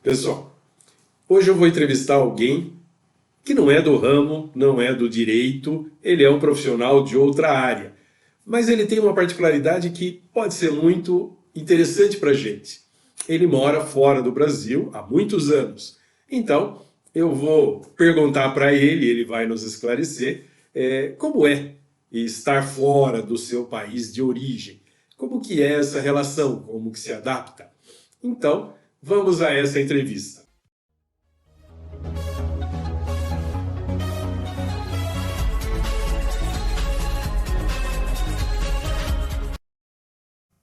Pessoal, hoje eu vou entrevistar alguém que não é do ramo, não é do direito, ele é um profissional de outra área. Mas ele tem uma particularidade que pode ser muito interessante para a gente. Ele mora fora do Brasil há muitos anos. Então, eu vou perguntar para ele, ele vai nos esclarecer, como é estar fora do seu país de origem. Como que é essa relação, como que se adapta. Então, vamos a essa entrevista.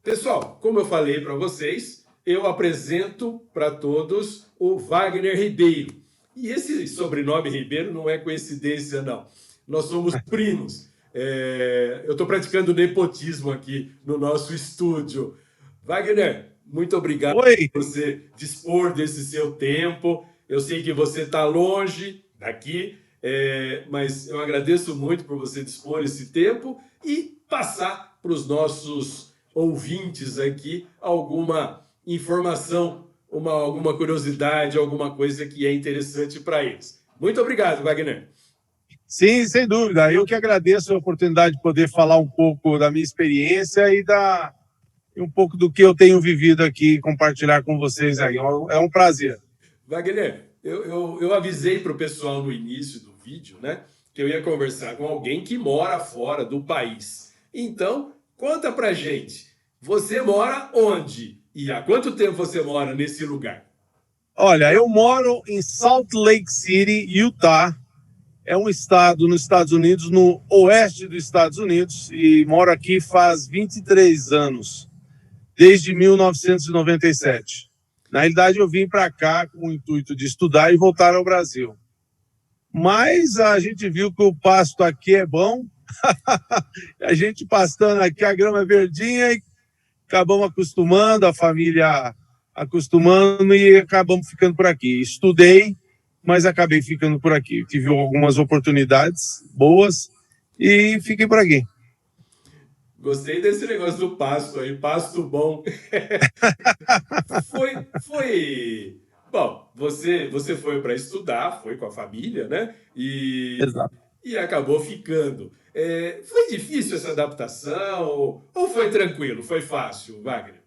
Pessoal, como eu falei para vocês, eu apresento para todos o Wagner Ribeiro. E esse sobrenome Ribeiro não é coincidência, não. Nós somos primos. Eu estou praticando nepotismo aqui no nosso estúdio. Wagner, muito obrigado Oi, por você dispor desse seu tempo. Eu sei que você está longe daqui, mas eu agradeço muito por você dispor esse tempo e passar para os nossos ouvintes aqui alguma informação, alguma curiosidade, alguma coisa que é interessante para eles. Muito obrigado, Wagner. sim, sem dúvida. Eu que agradeço a oportunidade de poder falar um pouco da minha experiência e um pouco do que eu tenho vivido aqui, compartilhar com vocês aí. É um prazer. Wagner, eu avisei para o pessoal no início do vídeo, né, que eu ia conversar com alguém que mora fora do país. Então, conta pra gente, você mora onde? E há quanto tempo você mora nesse lugar? Olha, eu moro em Salt Lake City, Utah. É um estado nos Estados Unidos, no oeste dos Estados Unidos, e moro aqui faz 23 anos, desde 1997. Na realidade, eu vim para cá com o intuito de estudar e voltar ao Brasil. Mas a gente viu que o pasto aqui é bom, a gente pastando aqui, a grama é verdinha e acabamos acostumando, a família acostumando e acabamos ficando por aqui. Estudei, mas acabei ficando por aqui. Tive algumas oportunidades boas e fiquei por aqui. Gostei desse negócio do pasto aí, pasto bom. Foi. Bom, você foi para estudar, foi com a família, né? Exato. E acabou ficando. Foi difícil essa adaptação ou foi tranquilo, foi fácil, Wagner?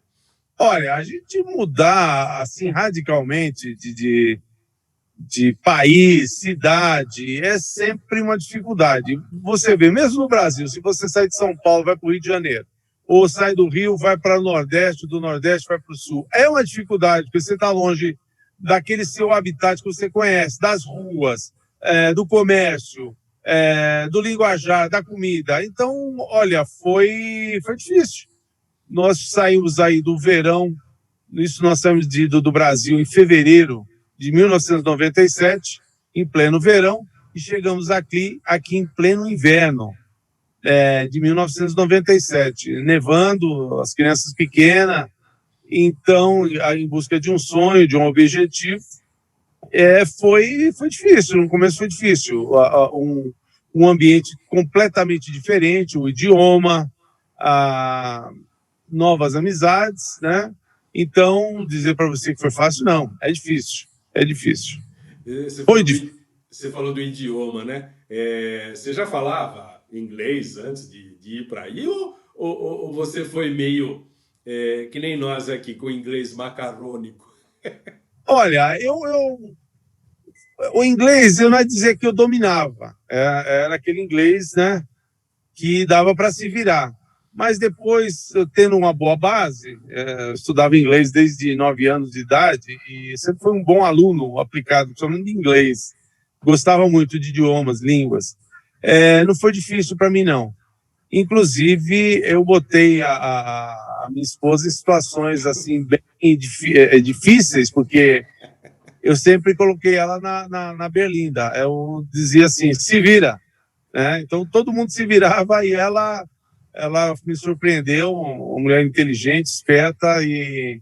Olha, a gente mudar assim radicalmente de país, cidade, é sempre uma dificuldade. Você vê, mesmo no Brasil, se você sai de São Paulo, vai para o Rio de Janeiro, ou sai do Rio, vai para o Nordeste, do Nordeste vai para o Sul, é uma dificuldade, porque você está longe daquele seu habitat que você conhece, das ruas, do comércio, do linguajar, da comida. Então, olha, foi difícil. Nós saímos aí do verão, isso nós saímos do Brasil em fevereiro de 1997, em pleno verão, e chegamos aqui em pleno inverno de 1997, nevando, as crianças pequenas, então, em busca de um sonho, de um objetivo, foi difícil, no começo foi difícil, um ambiente completamente diferente, o idioma, novas amizades, né? Então, dizer para você que foi fácil, não, é difícil, é difícil. Você Foi falou difícil. você falou do idioma, né? Você já falava inglês antes de ir para aí ou você foi meio que nem nós aqui, com inglês macarrônico? Olha, o inglês, eu não ia dizer que eu dominava, era aquele inglês, né, que dava para se virar. Mas depois, eu tendo uma boa base, eu estudava inglês desde 9 anos de idade e sempre fui um bom aluno aplicado, principalmente de inglês. Gostava muito de idiomas, línguas. Não foi difícil para mim, não. Inclusive, eu botei a minha esposa em situações assim bem difíceis, porque eu sempre coloquei ela na berlinda. Eu dizia assim, se vira, né? Então todo mundo se virava e ela me surpreendeu, uma mulher inteligente, esperta e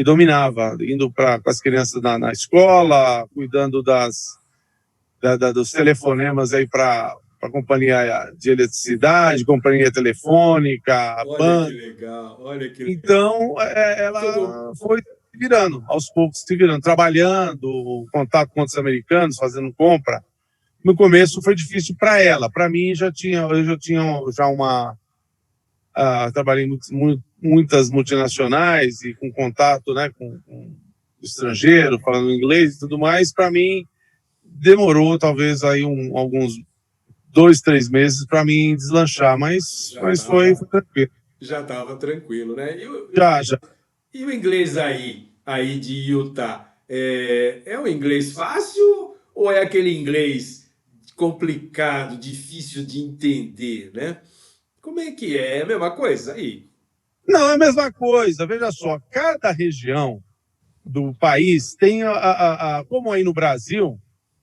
dominava, indo com as crianças na escola, cuidando dos telefonemas aí para a companhia de eletricidade, companhia telefônica, Olha que banco. legal, olha que legal. Então, Todo, ela foi virando, aos poucos se virando, trabalhando, contato com outros americanos, fazendo compra. No começo foi difícil para ela, para mim eu já tinha uma trabalhei em muitas multinacionais e com contato, né, com estrangeiro, falando inglês e tudo mais. Para mim demorou talvez aí alguns 2, 3 meses para mim deslanchar, mas foi tranquilo. Já estava tranquilo, né? Já. E o inglês aí de Utah, é um inglês fácil ou é aquele inglês complicado, difícil de entender, né? Como é que é? É a mesma coisa aí? Não, é a mesma coisa. Veja só, cada região do país tem, como aí no Brasil,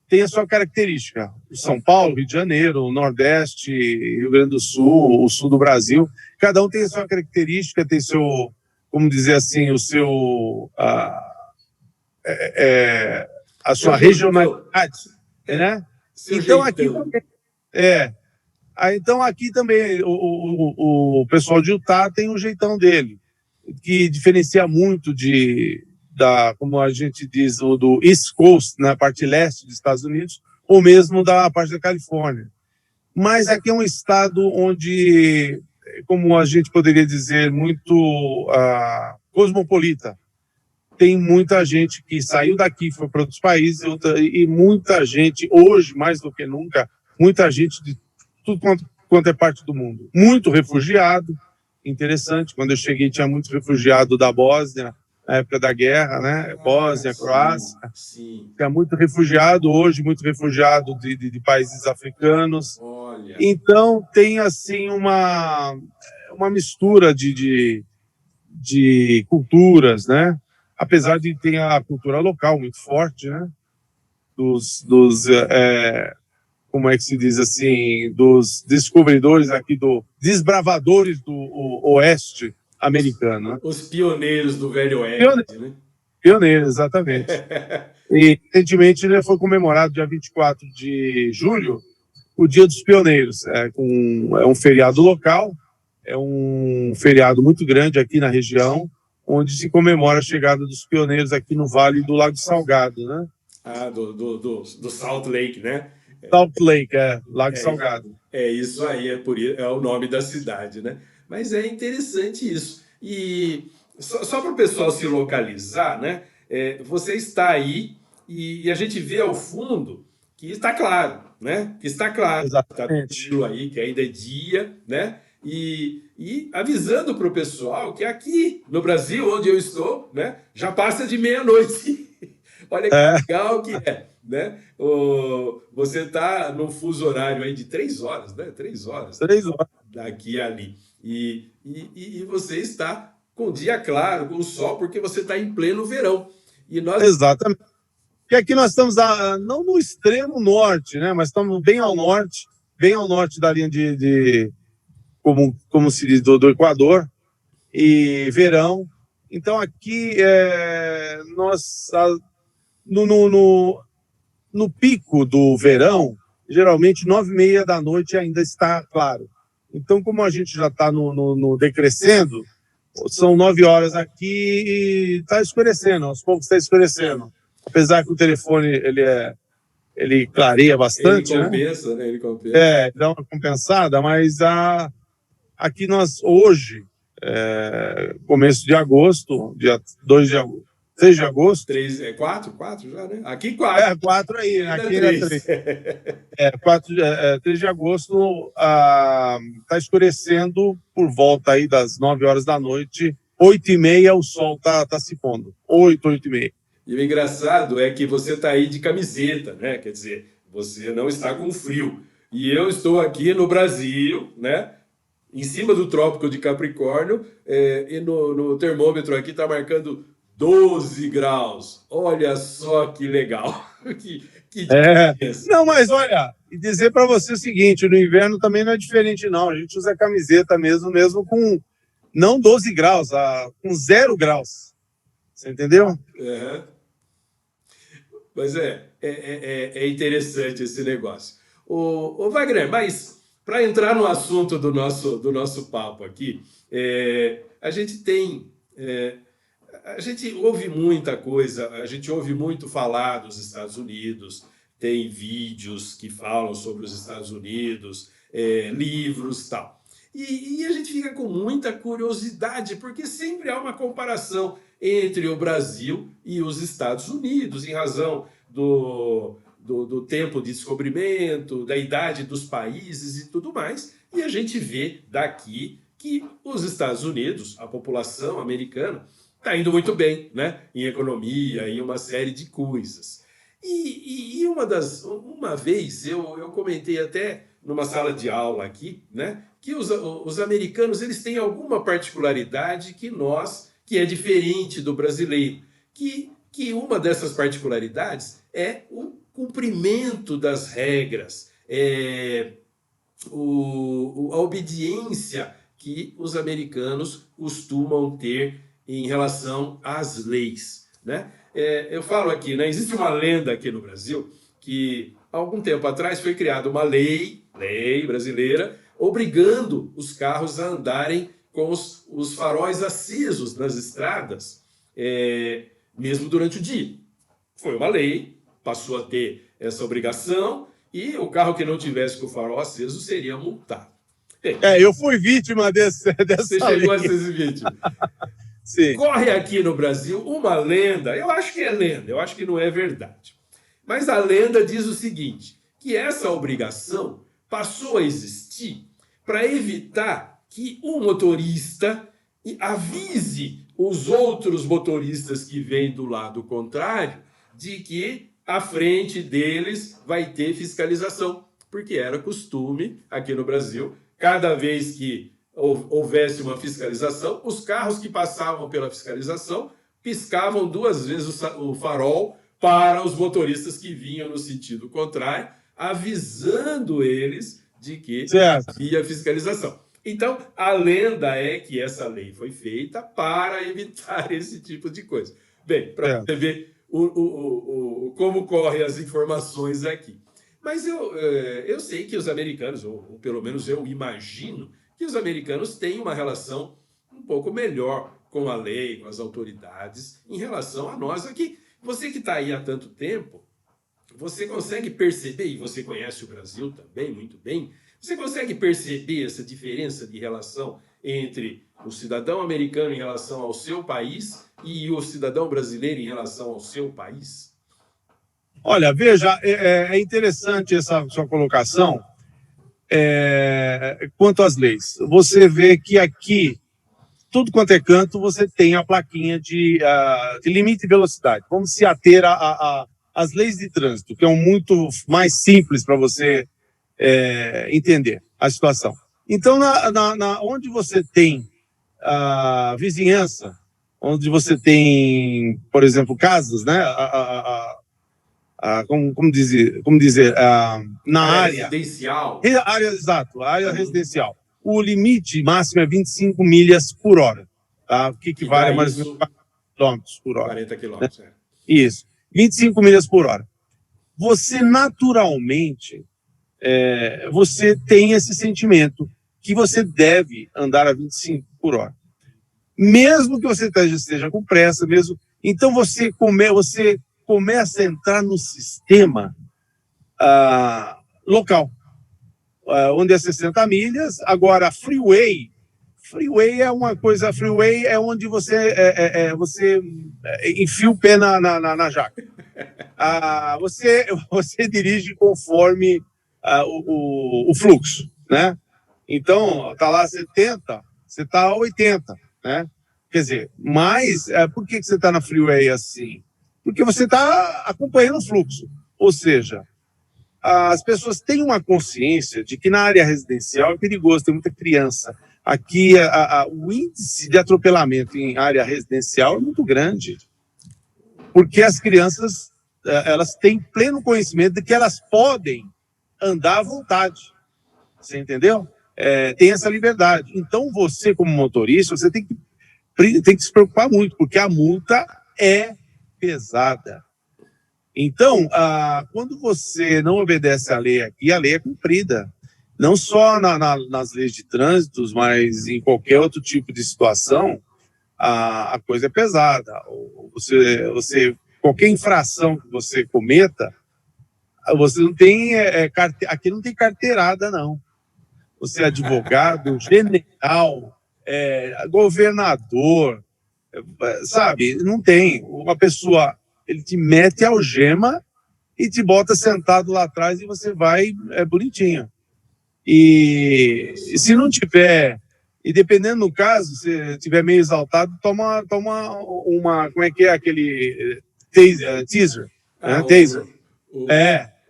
tem a sua característica. O São Paulo, Rio de Janeiro, o Nordeste, Rio Grande do Sul, o Sul do Brasil, cada um tem a sua característica, tem seu, como dizer assim, o seu, a sua regionalidade, né? Então aqui também, então aqui também o pessoal de Utah tem um jeitão dele, que diferencia muito como a gente diz, do East Coast, na parte leste dos Estados Unidos, ou mesmo da parte da Califórnia. Mas aqui é um estado onde, como a gente poderia dizer, muito cosmopolita. Tem muita gente que saiu daqui, foi para outros países, e muita gente, hoje, mais do que nunca, muita gente de tudo quanto é parte do mundo. Muito refugiado, interessante, quando eu cheguei tinha muito refugiado da Bósnia, na época da guerra, né? Bósnia, Croácia. Sim. Tinha muito refugiado hoje, muito refugiado de países africanos. Olha. Então tem assim uma mistura de culturas, né? Apesar de ter a cultura local muito forte, né? Como é que se diz assim, dos descobridores aqui, desbravadores do oeste americano. Né? Os pioneiros do Velho Oeste, né? Pioneiros, exatamente. E, recentemente, ele foi comemorado, dia 24 de julho, o Dia dos Pioneiros. É um feriado local, é um feriado muito grande aqui na região, onde se comemora a chegada dos pioneiros aqui no Vale do Lago Salgado, né? Do Salt Lake, né? Salt Lake, Lago Salgado. É isso aí, é o nome da cidade, né? Mas é interessante isso. E só para o pessoal se localizar, né? Você está aí e a gente vê ao fundo que está claro, né? Que está claro, está tranquilo aí, que ainda é dia, né? E avisando para o pessoal que aqui no Brasil, onde eu estou, né? Já passa de meia-noite. Olha que legal que é, né? Você está no fuso horário aí de 3 horas, né? 3 horas. 3 horas. Daqui a ali. E você está com o dia claro, com o sol, porque você está em pleno verão. Exatamente. Porque aqui nós estamos não no extremo norte, né? Mas estamos bem ao norte da linha como se diz, do Equador, e verão. Então aqui nós no pico do verão, geralmente 9h30 da noite ainda está claro. Então, como a gente já está no decrescendo, são 9 horas aqui e está escurecendo, aos poucos está escurecendo. Apesar que o telefone ele clareia bastante. Ele compensa, né? Ele compensa. Dá uma compensada, mas aqui nós hoje, começo de agosto, dia 2 de agosto, 6 de agosto. 4 já, né? Aqui 4. 4 aí, aqui era 3. 3 de agosto está escurecendo por volta aí das 9 horas da noite. 8h30 o sol tá se pondo. 8h30. E o engraçado é que você está aí de camiseta, né? Quer dizer, você não está com frio. E eu estou aqui no Brasil, né? Em cima do Trópico de Capricórnio, e no termômetro aqui está marcando 12 graus. Olha só que legal. que diferença. Não, mas olha, e dizer para você o seguinte, no inverno também não é diferente não. A gente usa camiseta mesmo com, não 12 graus, com 0 graus. Você entendeu? Mas é interessante esse negócio. Ô Wagner, mas para entrar no assunto do nosso papo aqui, a gente tem... A gente ouve muita coisa, a gente ouve muito falar dos Estados Unidos, tem vídeos que falam sobre os Estados Unidos, livros e tal. E a gente fica com muita curiosidade, porque sempre há uma comparação entre o Brasil e os Estados Unidos, em razão do tempo de descobrimento, da idade dos países e tudo mais. E a gente vê daqui que os Estados Unidos, a população americana, está indo muito bem, né? Em economia, em uma série de coisas. E uma vez eu comentei até numa sala de aula aqui, né? Que os americanos eles têm alguma particularidade que é diferente do brasileiro. Que uma dessas particularidades é o cumprimento das regras, a obediência que os americanos costumam ter em relação às leis, né? Eu falo aqui, né? Existe uma lenda aqui no Brasil que, há algum tempo atrás, foi criada uma lei brasileira, obrigando os carros a andarem com os faróis acesos nas estradas, mesmo durante o dia. Foi uma lei, passou a ter essa obrigação, e o carro que não tivesse com o farol aceso seria multado. Eu fui vítima dessa Você chegou a ser vítima. Sim. Corre aqui no Brasil uma lenda, eu acho que é lenda, eu acho que não é verdade. Mas a lenda diz o seguinte, que essa obrigação passou a existir para evitar que o motorista avise os outros motoristas que vêm do lado contrário de que à frente deles vai ter fiscalização, porque era costume aqui no Brasil, cada vez que houvesse uma fiscalização, os carros que passavam pela fiscalização piscavam 2 vezes o farol para os motoristas que vinham no sentido contrário, avisando eles de que havia fiscalização. Então, a lenda é que essa lei foi feita para evitar esse tipo de coisa. Bem, para você ver como correm as informações aqui. Mas eu sei que os americanos, ou pelo menos eu imagino, que os americanos têm uma relação um pouco melhor com a lei, com as autoridades, em relação a nós aqui. Você que está aí há tanto tempo, você consegue perceber, e você conhece o Brasil também muito bem, você consegue perceber essa diferença de relação entre o cidadão americano em relação ao seu país e o cidadão brasileiro em relação ao seu país? Olha, veja, é interessante essa sua colocação quanto às leis. Você vê que aqui, tudo quanto é canto, você tem a plaquinha de limite de velocidade. Vamos se ater às leis de trânsito, que é muito mais simples para você entender a situação. Então, onde você tem a vizinhança, onde você tem, por exemplo, casas, né? Como dizer, na área residencial. Exato, a área residencial. O limite máximo é 25 milhas por hora, tá? O que equivale a mais ou menos 40 quilômetros por hora. 40 quilômetros, né? Isso, 25 milhas por hora. Você naturalmente, você tem esse sentimento que você deve andar a 25 por hora. Mesmo que você esteja com pressa, então você começa a entrar no sistema local, onde é 60 milhas. Agora, freeway é uma coisa, freeway é onde você enfia o pé na jaca. Você dirige conforme o fluxo, né? Então, tá lá 70, você tá a 80, né? Quer dizer, mas por que você tá na freeway assim? Porque você está acompanhando o fluxo. Ou seja, as pessoas têm uma consciência de que na área residencial é perigoso, tem muita criança. Aqui, o índice de atropelamento em área residencial é muito grande, porque as crianças elas têm pleno conhecimento de que elas podem andar à vontade. Você entendeu? Tem essa liberdade. Então, você, como motorista, você tem que se preocupar muito, porque a multa é pesada. Então, quando você não obedece à lei aqui, a lei é cumprida. Não só nas leis de trânsito, mas em qualquer outro tipo de situação, a coisa é pesada. Qualquer infração que você cometa, você não tem aqui não tem carteirada, não. Você é advogado, general, governador, sabe? Não tem. Uma pessoa, ele te mete algema e te bota sentado lá atrás e você vai bonitinho. E se não tiver, e dependendo do caso, se tiver meio exaltado, toma uma, como é que é aquele teaser, né? Taser.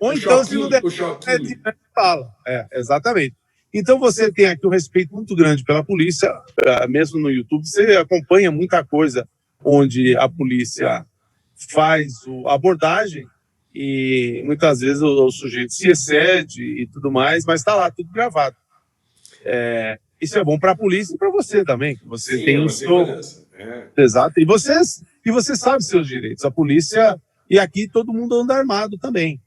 Ou então, se não der, o choquinho. fala. Exatamente. Então, você tem aqui um respeito muito grande pela polícia, mesmo no YouTube, você acompanha muita coisa onde a polícia faz a abordagem e muitas vezes o sujeito se excede e tudo mais, mas está lá tudo gravado. Isso é bom para a polícia e para você também, que você Sim, tem uma o seu... segurança. Exato, e você sabe seus direitos. A polícia, e aqui todo mundo anda armado também.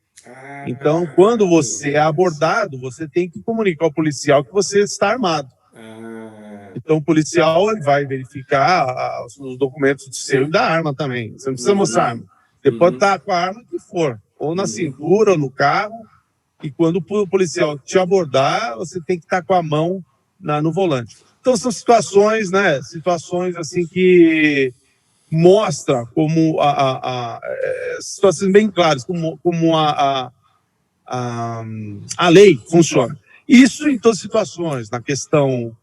Então, quando você é abordado, você tem que comunicar ao policial que você está armado. Então, o policial ele vai verificar os documentos do seu e da arma também. Você não precisa mostrar arma. Você pode estar com a arma que for, ou na cintura, ou no carro. E quando o policial te abordar, você tem que estar com a mão no volante. Então, são situações, né? Situações assim que mostram como situações bem claras, como a lei funciona. Isso em todas as situações, na questão...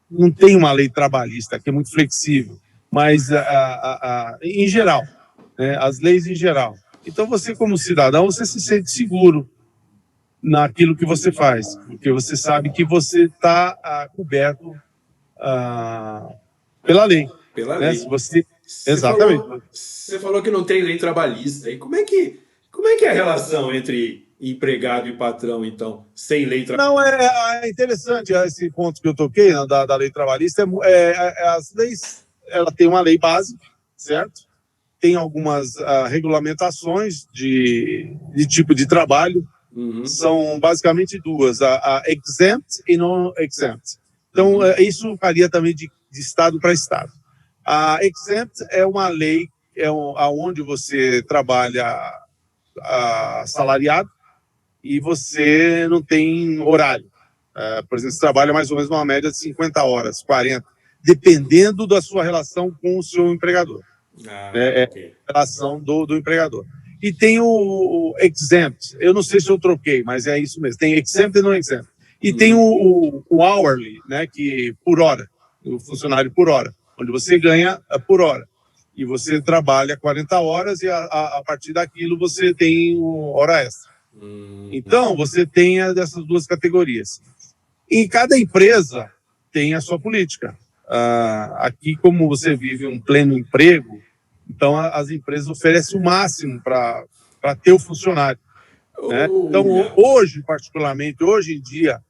não tem uma lei trabalhista que é muito flexível, mas em geral, né, as leis em geral. Então, você como cidadão, você se sente seguro naquilo que você faz, porque você sabe que você está coberto pela lei. Pela Né? lei. Se você... Exatamente. Você falou que não tem lei trabalhista. E como é que é a relação entre empregado e patrão, então, sem lei trabalhista? Não, é interessante esse ponto que eu toquei, né, da lei trabalhista. As leis, ela tem uma lei básica, certo? Tem algumas regulamentações de tipo de trabalho. São basicamente duas, a exempt e non-exempt. Então, isso varia também de estado para estado. A exempt é uma lei onde você trabalha assalariado e você não tem horário. Por exemplo, você trabalha mais ou menos uma média de 50 horas, 40, dependendo da sua relação com o seu empregador. Okay. A relação do empregador. E tem o exempt, eu não sei se eu troquei, mas é isso mesmo, tem exempt e não exempt. E tem o hourly, né, que por hora, o funcionário por hora, onde você ganha por hora. E você trabalha 40 horas e a partir daquilo você tem hora extra. Então, você tem dessas duas categorias. Em cada empresa tem a sua política. Aqui, como você vive um pleno emprego, então as empresas oferecem o máximo para ter o funcionário. Né? Então, hoje, particularmente, hoje em dia,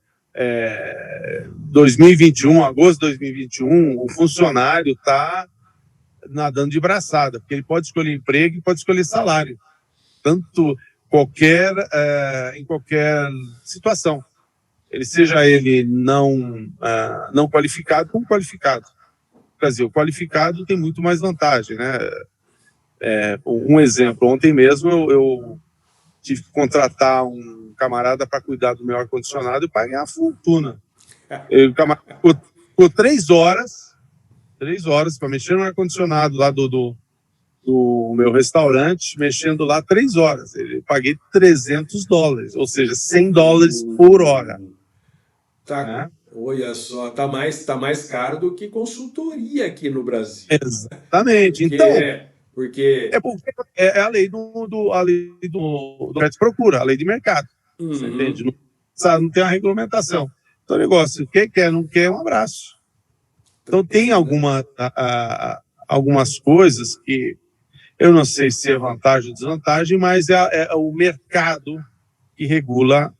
2021, agosto de 2021, o funcionário está nadando de braçada, porque ele pode escolher emprego e pode escolher salário. Tanto em qualquer situação. Seja ele não qualificado como qualificado. Quer dizer, o qualificado tem muito mais vantagem, né? Um exemplo, ontem mesmo eu tive que contratar um camarada para cuidar do meu ar-condicionado e paguei uma fortuna. O camarada ficou 3 horas para mexer no ar-condicionado lá do meu restaurante, mexendo lá 3 horas. Eu paguei $300, ou seja, $100 por hora. Olha só, tá mais caro do que consultoria aqui no Brasil. Exatamente. Porque é a lei a lei do procura, a lei de mercado. Você entende? Não tem uma regulamentação. Então, o negócio, quem quer, não quer, um abraço. Então, tem algumas coisas que eu não sei se é vantagem ou desvantagem, mas é o mercado que regula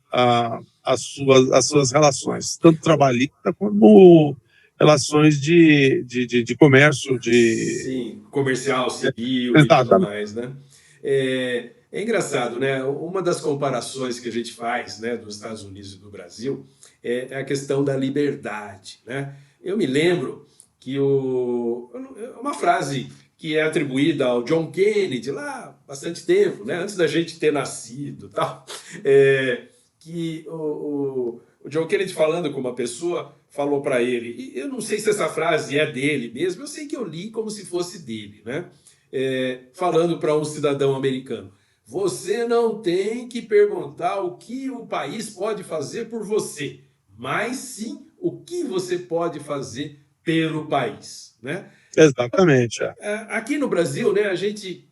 as suas relações, tanto trabalhista como relações de comércio, Sim, comercial, civil e tudo mais, né? É engraçado, né? Uma das comparações que a gente faz, né, dos Estados Unidos e do Brasil é a questão da liberdade, né? Eu me lembro que uma frase que é atribuída ao John Kennedy lá há bastante tempo, né, antes da gente ter nascido, tal, que o John Kennedy, falando com uma pessoa, falou para ele, e eu não sei se essa frase é dele mesmo, eu sei que eu li como se fosse dele, né? Falando para um cidadão americano: você não tem que perguntar o que o país pode fazer por você, mas sim o que você pode fazer pelo país, né? Exatamente. Aqui no Brasil, né, a gente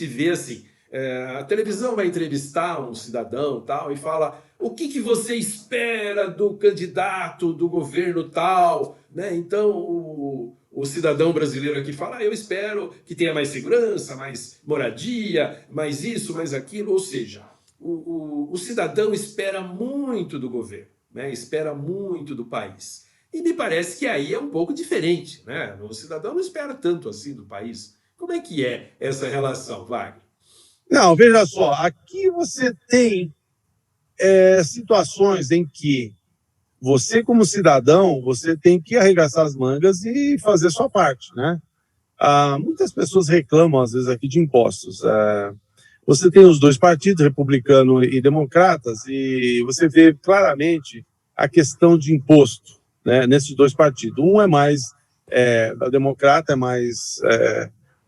vê assim, a televisão vai entrevistar um cidadão tal e fala: o que você espera do candidato do governo tal, né? Então o cidadão brasileiro aqui fala: eu espero que tenha mais segurança, mais moradia, mais isso, mais aquilo. Ou seja, o cidadão espera muito do governo, né? Espera muito do país. E me parece que aí é um pouco diferente, né? O cidadão não espera tanto assim do país. Como é que é essa relação, Wagner? Não, veja só, aqui você tem situações em que você, como cidadão, você tem que arregaçar as mangas e fazer sua parte, né? Muitas pessoas reclamam, às vezes, aqui de impostos. Você tem os dois partidos, republicano e democratas, e você vê claramente a questão de imposto, né, nesses dois partidos. Um é mais, o democrata é mais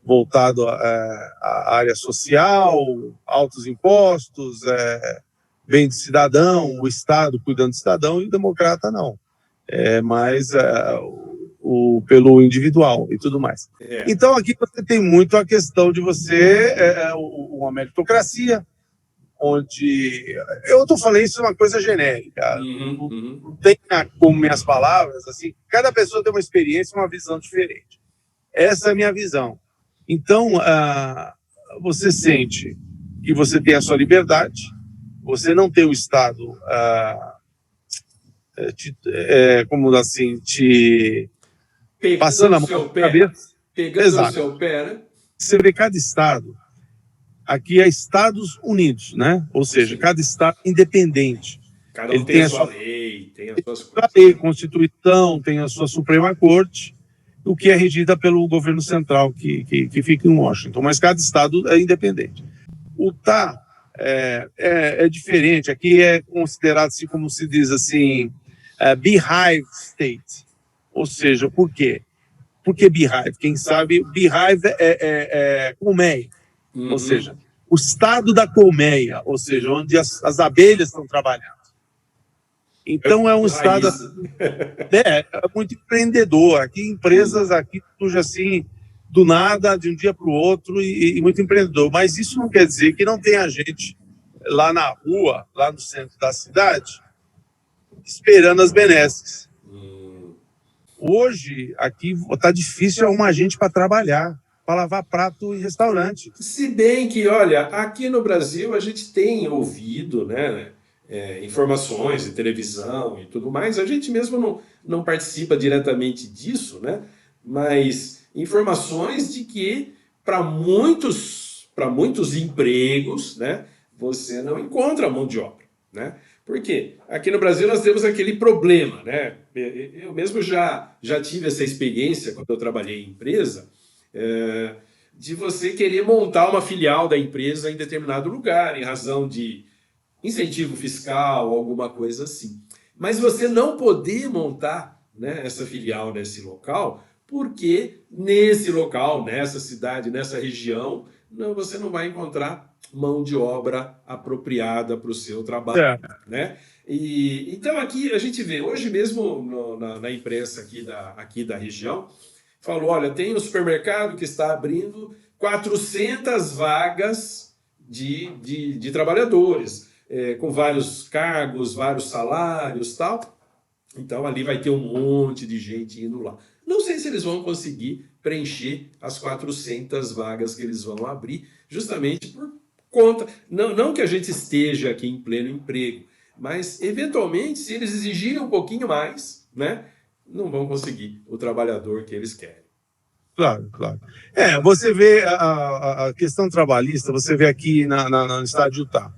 voltado à área social, altos impostos, bem de cidadão, o Estado cuidando do cidadão, e o democrata não. É mais pelo individual e tudo mais. Então, aqui você tem muito a questão de você, uma meritocracia, onde... Eu estou falando isso, é uma coisa genérica. Não tem como minhas palavras, assim, cada pessoa tem uma experiência, uma visão diferente. Essa é a minha visão. Então, você sente que você tem a sua liberdade, você não tem o Estado, como assim, te passando a mão na cabeça. Pegando no seu pé, né? Você vê cada Estado, aqui é Estados Unidos, né? Ou seja, cada Estado independente. Cada um tem a sua lei, tem as suas coisas. Tem a Constituição, tem a sua Suprema Corte, o que é regida pelo governo central, que fica em Washington, mas cada estado é independente. O Utah é diferente, aqui é considerado, assim, como se diz assim, Beehive State, ou seja, por quê? Por que Beehive? Quem sabe, Beehive é colmeia, ou seja, o estado da colmeia, ou seja, onde as abelhas estão trabalhando. Então é um estado muito empreendedor. Aqui empresas aqui surgem assim do nada, de um dia para o outro, e muito empreendedor. Mas isso não quer dizer que não tenha gente lá na rua, lá no centro da cidade, esperando as benesses. Hoje aqui está difícil arrumar gente para trabalhar, para lavar prato em restaurante. Se bem que, olha, aqui no Brasil a gente tem ouvido, né? Informações de televisão e tudo mais, a gente mesmo não participa diretamente disso, né? Mas informações de que para muitos empregos, né, você não encontra mão de obra, né? Por quê? Aqui no Brasil nós temos aquele problema, né? Eu mesmo já tive essa experiência quando eu trabalhei em empresa, de você querer montar uma filial da empresa em determinado lugar, em razão de incentivo fiscal, alguma coisa assim. Mas você não poder montar, né, essa filial nesse local, porque nesse local, nessa cidade, nessa região, você não vai encontrar mão de obra apropriada para o seu trabalho. Né? Então aqui a gente vê, hoje mesmo na imprensa aqui da região, falou: olha, tem um supermercado que está abrindo 400 vagas de trabalhadores, com vários cargos, vários salários, tal. Então ali vai ter um monte de gente indo lá. Não sei se eles vão conseguir preencher as 400 vagas que eles vão abrir, justamente por conta... Não que a gente esteja aqui em pleno emprego, mas eventualmente, se eles exigirem um pouquinho mais, né, não vão conseguir o trabalhador que eles querem. Claro, claro. Você vê a questão trabalhista, você vê aqui no estado de Utah.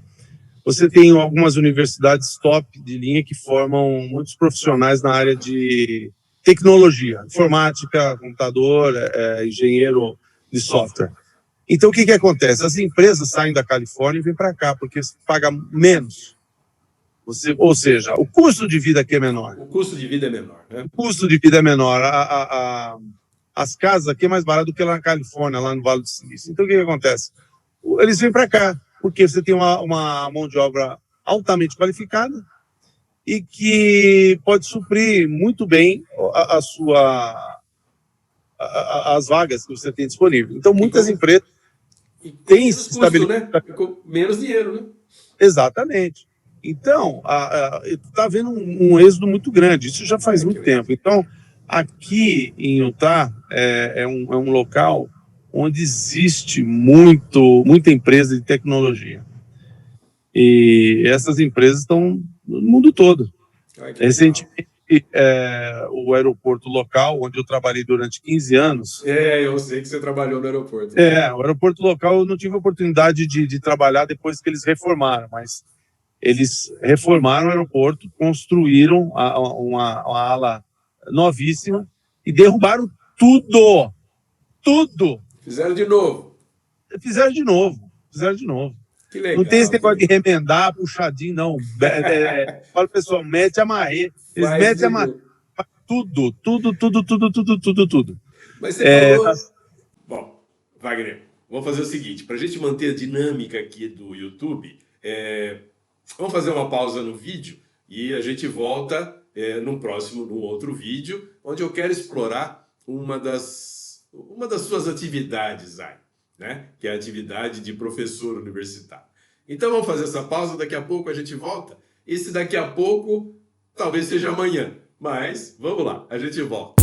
Você tem algumas universidades top de linha que formam muitos profissionais na área de tecnologia, informática, computador, engenheiro de software. Então, o que acontece? As empresas saem da Califórnia e vêm para cá, porque se paga menos. Ou seja, o custo de vida aqui é menor. O custo de vida é menor, né? O custo de vida é menor. As casas aqui é mais barato do que lá na Califórnia, lá no Vale do Silício. Então, o que acontece? Eles vêm para cá, porque você tem uma mão de obra altamente qualificada e que pode suprir muito bem as vagas que você tem disponível. Então, muitas empresas têm menos custo, né? Com menos dinheiro, né? Exatamente. Então, está havendo um êxodo muito grande. Isso já faz muito tempo. Então, aqui em Utah é um local onde existe muita empresa de tecnologia. E essas empresas estão no mundo todo. Recentemente, o aeroporto local, onde eu trabalhei durante 15 anos... eu sei que você trabalhou no aeroporto. O aeroporto local eu não tive a oportunidade de trabalhar depois que eles reformaram, mas eles reformaram o aeroporto, construíram uma ala novíssima e derrubaram tudo. Tudo. Fizeram de novo. Fizeram de novo. Que legal. Não tem esse negócio de remendar, puxadinho, não. Fala, pessoal, mete a marreta. Eles metem a marreta. Tudo. Mas você falou... Bom, Wagner, vamos fazer o seguinte. Para a gente manter a dinâmica aqui do YouTube, vamos fazer uma pausa no vídeo e a gente volta num outro vídeo, onde eu quero explorar uma das suas atividades aí, né? Que é a atividade de professor universitário. Então vamos fazer essa pausa, daqui a pouco a gente volta. Esse daqui a pouco talvez seja amanhã, mas vamos lá, a gente volta.